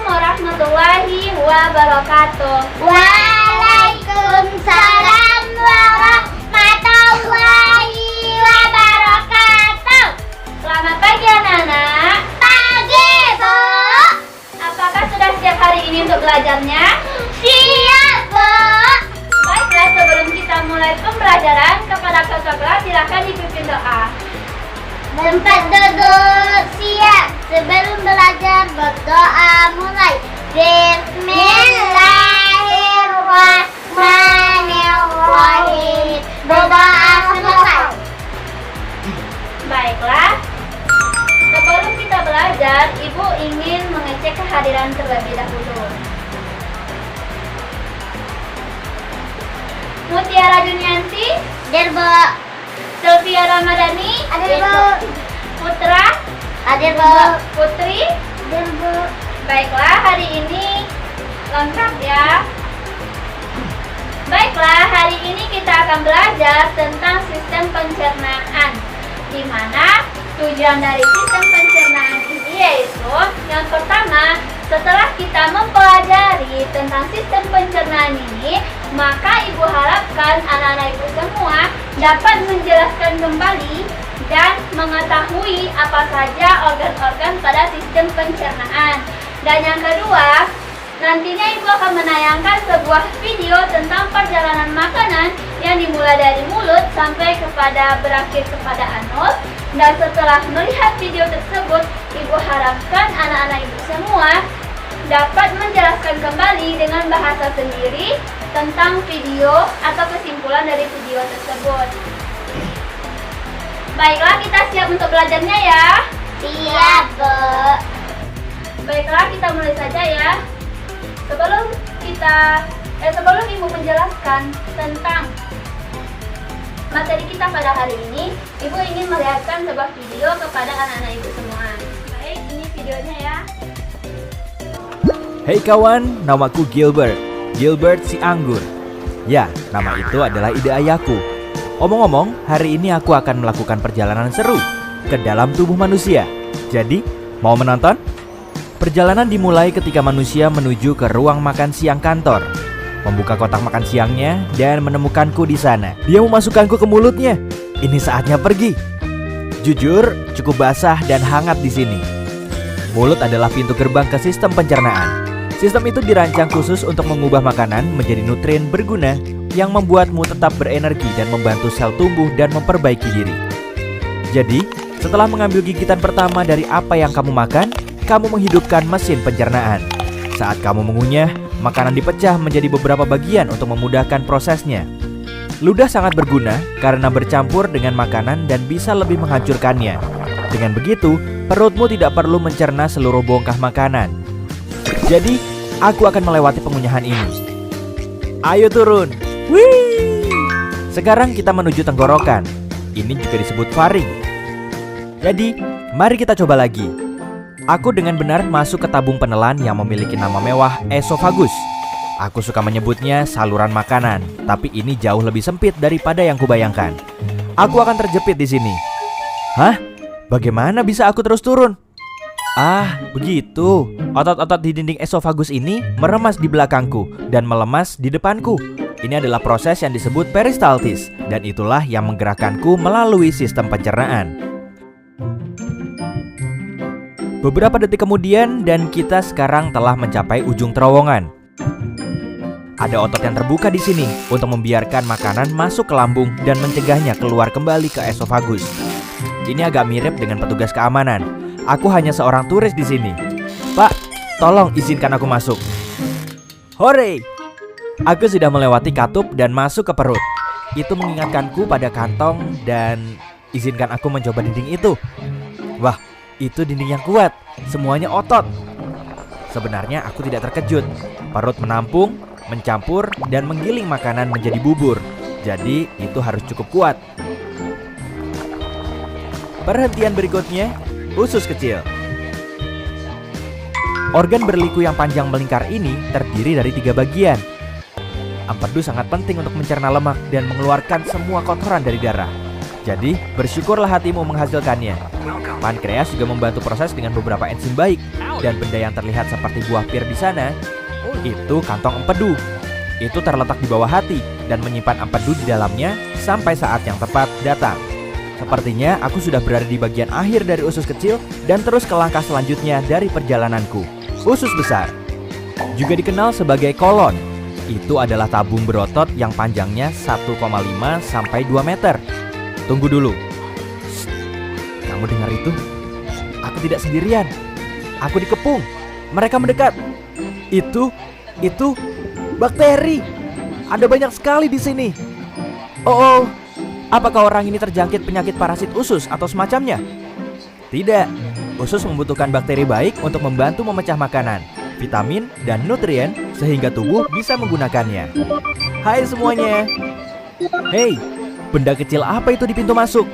warahmatullahi wabarakatuh. Waalaikumsalam warahmatullahi wabarakatuh. Selamat pagi anak-anak. Pagi, Bu. Apakah sudah siap hari ini untuk belajarnya? Siap, Bu. Baiklah, sebelum kita mulai pembelajaran, kepada kakak kelas silakan dipimpin doa. Tempat duduk siap. Sebelum belajar berdoa mulai. Bismillahirrahmanirrahim. Berdoa selesai. Baiklah. Sebelum kita belajar, Ibu ingin mengecek kehadiran terlebih dahulu. Mutiara Junianti, Hadir, Bu. Sylvia Ramadhani, Hadir, Bu. Putra, Hadir, Bu. Putri. Hadir, Bu. Baiklah, hari ini lengkap ya. Baiklah, hari ini kita akan belajar tentang sistem pencernaan, di mana tujuan dari sistem pencernaan ini yaitu yang pertama, setelah kita mempelajari tentang sistem pencernaan ini, maka Ibu harapkan anak-anak Ibu semua dapat menjelaskan kembali dan mengetahui apa saja organ-organ pada sistem pencernaan. Dan yang kedua, nantinya Ibu akan menayangkan sebuah video tentang perjalanan makanan yang dimulai dari mulut sampai kepada berakhir kepada anus. Dan setelah melihat video tersebut, Ibu harapkan anak-anak Ibu semua dapat menjelaskan kembali dengan bahasa sendiri tentang video atau kesimpulan dari video tersebut. Baiklah, kita siap untuk belajarnya ya. Siap, Bu. Baiklah, kita mulai saja ya. Sebelum Ibu menjelaskan tentang materi kita pada hari ini, Ibu ingin melihatkan sebuah video kepada anak-anak Ibu semua. Baik, ini videonya ya. Hey kawan, namaku Gilbert si anggur. Ya, nama itu adalah ide ayahku. Omong-omong, hari ini aku akan melakukan perjalanan seru ke dalam tubuh manusia. Jadi, mau menonton? Perjalanan dimulai ketika manusia menuju ke ruang makan siang kantor, membuka kotak makan siangnya dan menemukanku di sana. Dia memasukkanku ke mulutnya. Ini saatnya pergi. Jujur, cukup basah dan hangat di sini. Mulut adalah pintu gerbang ke sistem pencernaan. Sistem itu dirancang khusus untuk mengubah makanan menjadi nutrien berguna yang membuatmu tetap berenergi dan membantu sel tumbuh dan memperbaiki diri. Jadi, setelah mengambil gigitan pertama dari apa yang kamu makan, kamu menghidupkan mesin pencernaan. Saat kamu mengunyah, makanan dipecah menjadi beberapa bagian untuk memudahkan prosesnya. Ludah sangat berguna karena bercampur dengan makanan dan bisa lebih menghancurkannya. Dengan begitu, perutmu tidak perlu mencerna seluruh bongkah makanan. Jadi, aku akan melewati pengunyahan ini. Ayo turun. Wih! Sekarang kita menuju tenggorokan. Ini juga disebut faring. Jadi, mari kita coba lagi. Aku dengan benar masuk ke tabung penelan yang memiliki nama mewah esofagus. Aku suka menyebutnya saluran makanan, tapi ini jauh lebih sempit daripada yang kubayangkan. Aku akan terjepit di sini. Hah? Bagaimana bisa aku terus turun? Ah, begitu. Otot-otot di dinding esofagus ini meremas di belakangku dan melemas di depanku. Ini adalah proses yang disebut peristaltis, dan itulah yang menggerakkanku melalui sistem pencernaan. Beberapa detik kemudian dan kita sekarang telah mencapai ujung terowongan. Ada otot yang terbuka di sini untuk membiarkan makanan masuk ke lambung dan mencegahnya keluar kembali ke esofagus. Ini agak mirip dengan petugas keamanan. Aku hanya seorang turis di sini. Pak, tolong izinkan aku masuk. Hore! Aku sudah melewati katup dan masuk ke perut. Itu mengingatkanku pada kantong dan izinkan aku mencoba dinding itu. Wah, itu dinding yang kuat. Semuanya otot. Sebenarnya aku tidak terkejut. Perut menampung, mencampur, dan menggiling makanan menjadi bubur. Jadi itu harus cukup kuat. Perhentian berikutnya, usus kecil. Organ berliku yang panjang melingkar ini terdiri dari 3 bagian. Empedu sangat penting untuk mencerna lemak dan mengeluarkan semua kotoran dari darah. Jadi, bersyukurlah hatimu menghasilkannya. Pankreas juga membantu proses dengan beberapa enzim baik. Dan benda yang terlihat seperti buah pir di sana, itu kantong empedu. Itu terletak di bawah hati dan menyimpan empedu di dalamnya sampai saat yang tepat datang. Sepertinya aku sudah berada di bagian akhir dari usus kecil dan terus ke langkah selanjutnya dari perjalananku. Usus besar. Juga dikenal sebagai kolon. Itu adalah tabung berotot yang panjangnya 1,5 sampai 2 meter. Tunggu dulu. Shh. Kamu dengar itu? Aku tidak sendirian. Aku dikepung. Mereka mendekat. Itu bakteri. Ada banyak sekali di sini. Oh. Apakah orang ini terjangkit penyakit parasit usus atau semacamnya? Tidak. Usus membutuhkan bakteri baik untuk membantu memecah makanan, vitamin, dan nutrien sehingga tubuh bisa menggunakannya. Hai semuanya. Hei, benda kecil apa itu di pintu masuk?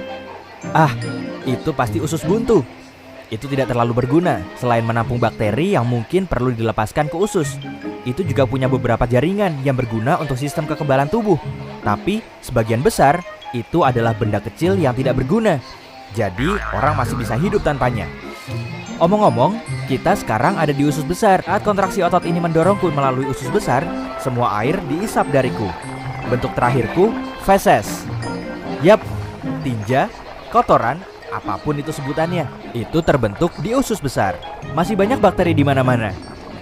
Ah, itu pasti usus buntu. Itu tidak terlalu berguna selain menampung bakteri yang mungkin perlu dilepaskan ke usus. Itu juga punya beberapa jaringan yang berguna untuk sistem kekebalan tubuh. Tapi sebagian besar itu adalah benda kecil yang tidak berguna. Jadi orang masih bisa hidup tanpanya. Omong-omong, kita sekarang ada di usus besar. Saat kontraksi otot ini mendorongku melalui usus besar, semua air diisap dariku. Bentuk terakhirku, feses. Yap, tinja, kotoran, apapun itu sebutannya, itu terbentuk di usus besar. Masih banyak bakteri di mana-mana.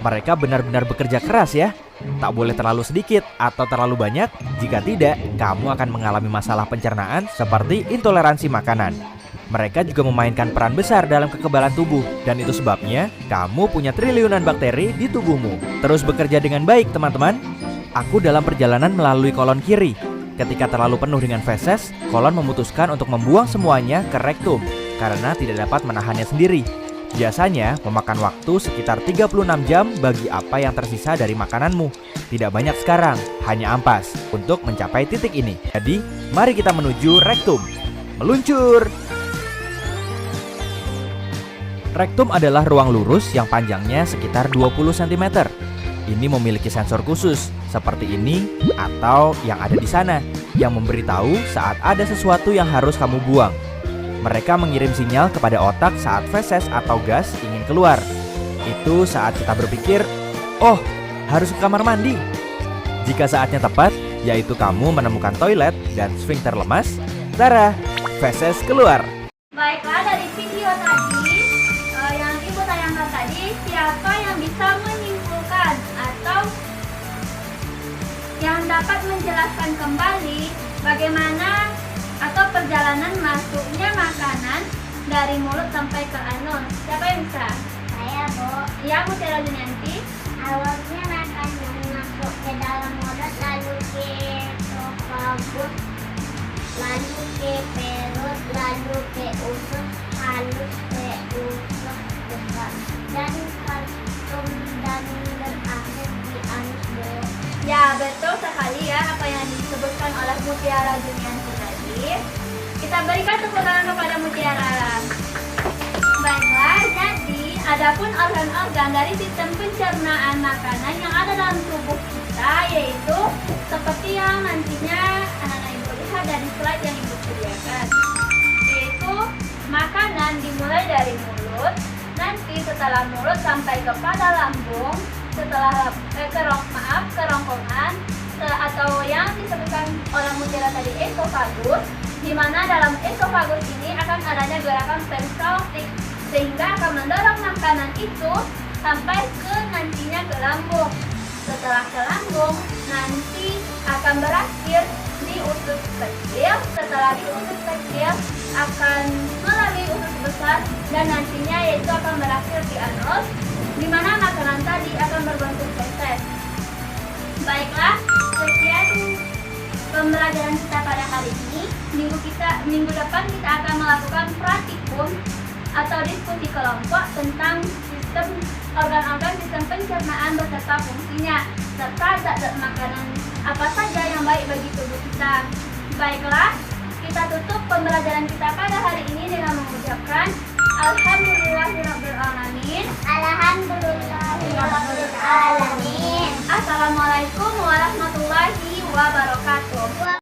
Mereka benar-benar bekerja keras ya. Tak boleh terlalu sedikit atau terlalu banyak. Jika tidak, kamu akan mengalami masalah pencernaan seperti intoleransi makanan. Mereka juga memainkan peran besar dalam kekebalan tubuh. Dan itu sebabnya kamu punya triliunan bakteri di tubuhmu. Terus bekerja dengan baik teman-teman. Aku dalam perjalanan melalui kolon kiri. Ketika terlalu penuh dengan feses, kolon memutuskan untuk membuang semuanya ke rektum karena tidak dapat menahannya sendiri. Biasanya memakan waktu sekitar 36 jam bagi apa yang tersisa dari makananmu. Tidak banyak sekarang, hanya ampas untuk mencapai titik ini. Jadi, mari kita menuju rektum. Meluncur! Rektum adalah ruang lurus yang panjangnya sekitar 20 cm. Ini memiliki sensor khusus, seperti ini atau yang ada di sana, yang memberitahu saat ada sesuatu yang harus kamu buang. Mereka mengirim sinyal kepada otak saat feses atau gas ingin keluar. Itu saat kita berpikir, oh, harus ke kamar mandi. Jika saatnya tepat, yaitu kamu menemukan toilet dan sfinkter lemas, tara, feses keluar. Baiklah, dari video tadi yang Ibu tayangkan tadi, siapa yang bisa menyimpulkan atau yang dapat menjelaskan kembali bagaimana atau perjalanan masuknya makanan dari mulut sampai ke anus? Siapa yang bisa? Saya, Bu. Ya, Bu Tiara Junianti. Awalnya makanan masuk ke dalam mulut, lalu ke esophagus, lalu ke perut, lalu ke usus halus, ke usus besar, dan kantung, dan berakhir di anus, Bu. Ya, betul sekali ya apa yang disebutkan oleh Bu Tiara Junianti tadi. Kita berikan tepuk tangan kepada Mutiara. Baiklah, jadi adapun organ-organ dari sistem pencernaan makanan yang ada dalam tubuh kita, yaitu seperti yang nantinya anak-anak Ibu lihat dari slide yang Ibu sediakan, yaitu makanan dimulai dari mulut, nanti setelah mulut sampai kepada lambung, setelah kerongkongan, atau yang disebutkan oleh Mutiara tadi esofagus, di mana dalam esofagus ini akan adanya gerakan peristaltik sehingga akan mendorong makanan itu sampai ke nantinya ke lambung. Setelah ke lambung, nanti akan berakhir di usus kecil. Setelah di usus kecil akan melalui usus besar dan nantinya yaitu akan berakhir di anus, di mana makanan tadi akan berbentuk feses. Baiklah, sekian pembelajaran kita pada hari ini. Minggu depan kita akan melakukan praktikum atau diskusi kelompok tentang sistem organ-organ sistem pencernaan beserta fungsinya serta zat-zat makanan apa saja yang baik bagi tubuh kita. Baiklah, kita tutup pembelajaran kita pada hari ini dengan mengucapkan Alhamdulillahirabbil alamin. Alhamdulillahirabbil alamin. Assalamualaikum warahmatullahi wabarakatuh.